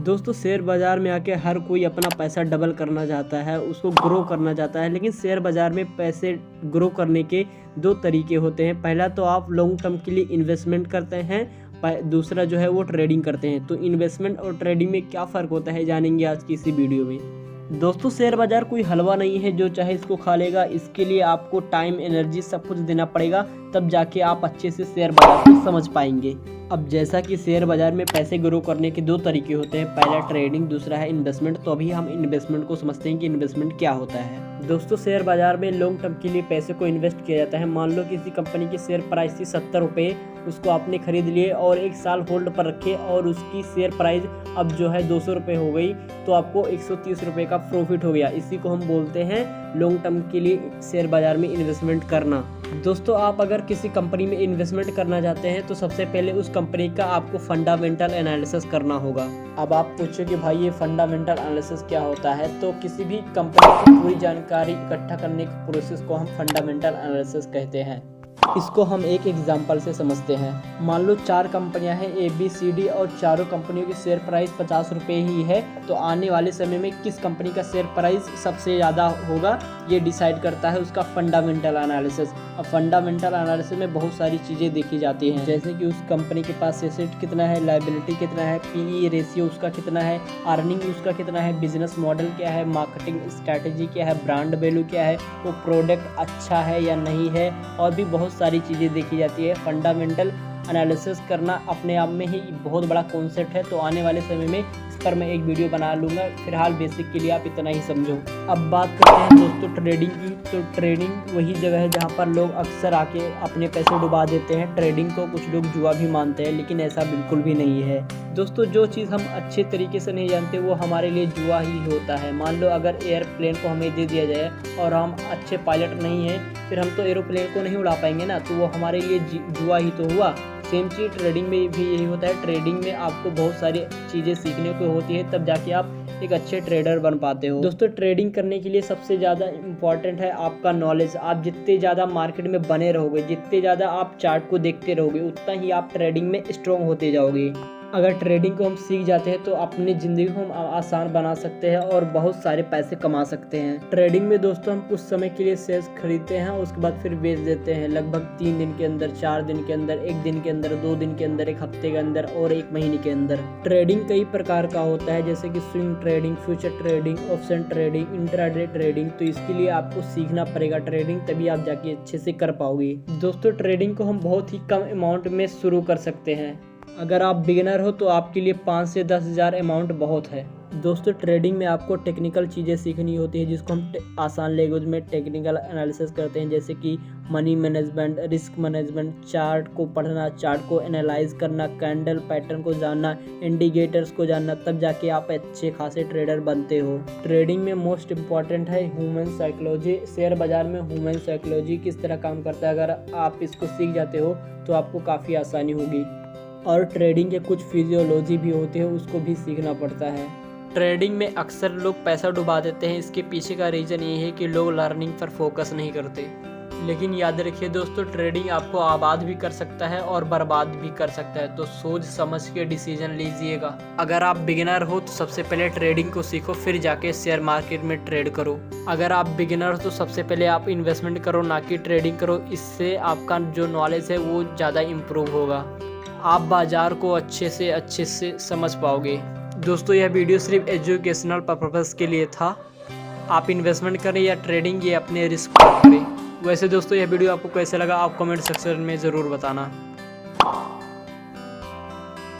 दोस्तों शेयर बाज़ार में आके हर कोई अपना पैसा डबल करना चाहता है, उसको ग्रो करना चाहता है। लेकिन शेयर बाज़ार में पैसे ग्रो करने के दो तरीके होते हैं। पहला तो आप लॉन्ग टर्म के लिए इन्वेस्टमेंट करते हैं, दूसरा जो है वो ट्रेडिंग करते हैं। तो इन्वेस्टमेंट और ट्रेडिंग में क्या फ़र्क होता है जानेंगे आज की इसी वीडियो में। दोस्तों शेयर बाज़ार कोई हलवा नहीं है जो चाहे इसको खा लेगा। इसके लिए आपको टाइम, एनर्जी सब कुछ देना पड़ेगा, तब जाके आप अच्छे से शेयर बाज़ार को समझ पाएंगे। अब जैसा कि शेयर बाज़ार में पैसे ग्रो करने के दो तरीके होते हैं, पहला ट्रेडिंग, दूसरा है इन्वेस्टमेंट। तो अभी हम इन्वेस्टमेंट को समझते हैं कि इन्वेस्टमेंट क्या होता है। दोस्तों शेयर बाज़ार में लॉन्ग टर्म के लिए पैसे को इन्वेस्ट किया जाता है। मान लो किसी कंपनी की शेयर प्राइस थी 70 रुपये, उसको आपने खरीद लिए और एक साल होल्ड पर रखे और उसकी शेयर प्राइस अब जो है 200 रुपये हो गई, तो आपको 130 रुपये का प्रॉफिट हो गया। इसी को हम बोलते हैं लॉन्ग टर्म के लिए शेयर बाज़ार में इन्वेस्टमेंट करना। दोस्तों आप अगर किसी कंपनी में इन्वेस्टमेंट करना चाहते हैं तो सबसे पहले उस कंपनी का आपको फंडामेंटल एनालिसिस करना होगा। अब आप पूछो कि भाई ये फंडामेंटल एनालिसिस क्या होता है, तो किसी भी कंपनी की पूरी जानकारी इकट्ठा करने के प्रोसेस को हम फंडामेंटल एनालिसिस कहते हैं। इसको हम एक एग्जांपल से समझते हैं। मान लो 4 कंपनियां हैं ABCD और चारों कंपनियों की शेयर प्राइस 50 रुपये ही है, तो आने वाले समय में किस कंपनी का शेयर प्राइस सबसे ज़्यादा होगा ये डिसाइड करता है उसका फंडामेंटल एनालिसिस। अब फंडामेंटल एनालिसिस में बहुत सारी चीज़ें देखी जाती हैं, जैसे कि उस कंपनी के पास एसेट कितना है, लायबिलिटी कितना है, PE रेशियो उसका कितना है, अर्निंग उसका कितना है, बिजनेस मॉडल क्या है, मार्केटिंग स्ट्रैटेजी क्या है, ब्रांड वैल्यू क्या है, वो प्रोडक्ट अच्छा है या नहीं है, और भी बहुत सारी चीज़ें देखी जाती है। फंडामेंटल एनालिसिस करना अपने आप में ही बहुत बड़ा कॉन्सेप्ट है, तो आने वाले समय में इस पर मैं एक वीडियो बना लूँगा। फिलहाल बेसिक के लिए आप इतना ही समझो। अब बात करते हैं दोस्तों ट्रेडिंग की। तो ट्रेडिंग वही जगह है जहाँ पर लोग अक्सर आके अपने पैसे डुबा देते हैं। ट्रेडिंग को कुछ लोग जुआ भी मानते हैं, लेकिन ऐसा बिल्कुल भी नहीं है। दोस्तों जो चीज़ हम अच्छे तरीके से नहीं जानते वो हमारे लिए जुआ ही होता है। मान लो अगर एयरप्लेन को हमें दे दिया जाए और हम अच्छे पायलट नहीं हैं, फिर हम तो एरोप्लेन को नहीं उड़ा पाएंगे ना, तो वो हमारे लिए जुआ ही तो हुआ। सेम चीज़ ट्रेडिंग में भी यही होता है। ट्रेडिंग में आपको बहुत सारी चीज़ें सीखने को होती है, तब जाके आप एक अच्छे ट्रेडर बन पाते हो। दोस्तों ट्रेडिंग करने के लिए सबसे ज़्यादा इम्पॉर्टेंट है आपका नॉलेज। आप जितने ज़्यादा मार्केट में बने रहोगे, जितने ज़्यादा आप चार्ट को देखते रहोगे, उतना ही आप ट्रेडिंग में स्ट्रॉन्ग होते जाओगे। अगर ट्रेडिंग को हम सीख जाते हैं तो अपनी ज़िंदगी को हम आसान बना सकते हैं और बहुत सारे पैसे कमा सकते हैं। ट्रेडिंग में दोस्तों हम कुछ समय के लिए शेयर्स खरीदते हैं, उसके बाद फिर बेच देते हैं, लगभग 3 दिन के अंदर, 4 दिन के अंदर, 1 दिन के अंदर, 2 दिन के अंदर, 1 हफ्ते के अंदर और 1 महीने के अंदर। ट्रेडिंग कई प्रकार का होता है, जैसे कि swing trading, future trading, option trading, intraday trading. तो इसके लिए आपको सीखना पड़ेगा ट्रेडिंग, तभी आप जाके अच्छे से कर पाओगे। दोस्तों ट्रेडिंग को हम बहुत ही कम अमाउंट में शुरू कर सकते हैं। अगर आप बिगिनर हो तो आपके लिए 5 से 10 हज़ार अमाउंट बहुत है। दोस्तों ट्रेडिंग में आपको टेक्निकल चीज़ें सीखनी होती है, जिसको हम आसान लैंग्वेज में टेक्निकल एनालिसिस करते हैं, जैसे कि money management, risk management, chart को पढ़ना, चार्ट को एनालाइज करना, कैंडल पैटर्न को जानना, इंडिकेटर्स को जानना, तब जाके आप अच्छे खासे ट्रेडर बनते हो। ट्रेडिंग में मोस्ट इम्पॉर्टेंट है ह्यूमन साइकोलॉजी। शेयर बाज़ार में ह्यूमन साइकोलॉजी किस तरह काम करता है, अगर आप इसको सीख जाते हो तो आपको काफ़ी आसानी होगी। और ट्रेडिंग के कुछ फिजियोलॉजी भी होते हैं, उसको भी सीखना पड़ता है। ट्रेडिंग में अक्सर लोग पैसा डुबा देते हैं। इसके पीछे का रीज़न ये है कि लोग लर्निंग पर फोकस नहीं करते। लेकिन याद रखिए दोस्तों, ट्रेडिंग आपको आबाद भी कर सकता है और बर्बाद भी कर सकता है, तो सोच समझ के डिसीजन लीजिएगा। अगर आप बिगिनर हो तो सबसे पहले ट्रेडिंग को सीखो, फिर जाके शेयर मार्केट में ट्रेड करो। अगर आप बिगिनर हो तो सबसे पहले आप इन्वेस्टमेंट करो, ना कि ट्रेडिंग करो। इससे आपका जो नॉलेज है वो ज़्यादा इम्प्रूव होगा, आप बाज़ार को अच्छे से समझ पाओगे। दोस्तों यह वीडियो सिर्फ एजुकेशनल पर्पस के लिए था। आप इन्वेस्टमेंट करें या ट्रेडिंग, ये अपने रिस्क पर करें। वैसे दोस्तों यह वीडियो आपको कैसे लगा आप कमेंट सेक्शन में ज़रूर बताना।